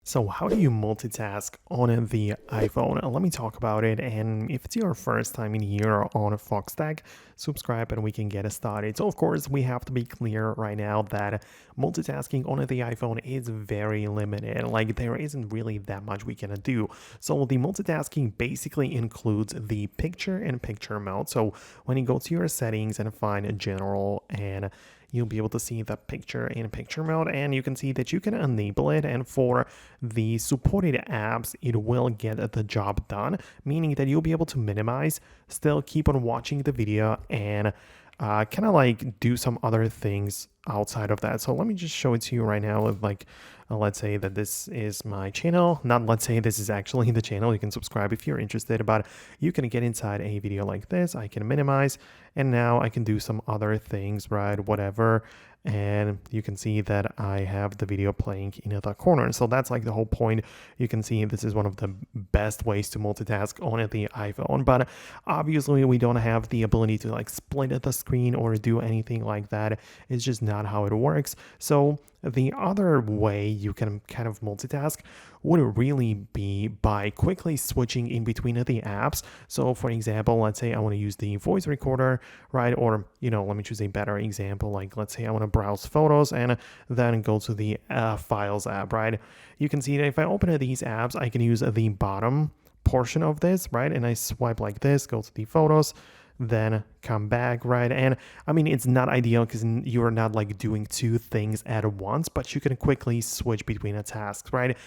So how do you multitask on the iPhone? Let me talk about it. And if it's your first time in here on Foxtecc, subscribe and we can get started. So of course, we have to be clear right now that multitasking on the iPhone is very limited. Like there isn't really that much we can do. So the multitasking basically includes the picture-in-picture mode. So when you go to your settings and find general, and you'll be able to see the picture in picture mode, and you can see that you can enable it, and for the supported apps it will get the job done, meaning that you'll be able to minimize, still keep on watching the video, and kind of like do some other things outside of that. So let me just show it to you right now with like let's say that this is my channel, not let's say this is actually the channel. You can subscribe if you're interested, but you can get inside a video like this. I can minimize, and now I can do some other things, right? Whatever. And you can see that I have the video playing in the corner. So that's like the whole point. You can see this is one of the best ways to multitask on the iPhone, but obviously we don't have the ability to like split the screen or do anything like that. It's just not how it works. So the other way you can kind of multitask would really be by quickly switching in between the apps. So for example, let's say I want to use the voice recorder, right? Or, let me choose a better example. Like let's say I want to browse photos and then go to the Files app, right? You can see that if I open these apps, I can use the bottom portion of this, right? And I swipe like this, go to the photos, then come back, right? And I mean, it's not ideal because you're not like doing two things at once, but you can quickly switch between the tasks, right?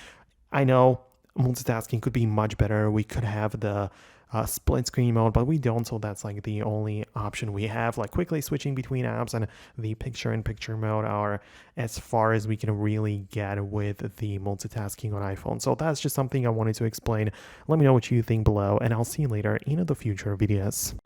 I know multitasking could be much better. We could have the split screen mode, but we don't. So that's like the only option we have. Like quickly switching between apps and the picture-in-picture mode are as far as we can really get with the multitasking on iPhone. So that's just something I wanted to explain. Let me know what you think below, and I'll see you later in the future videos.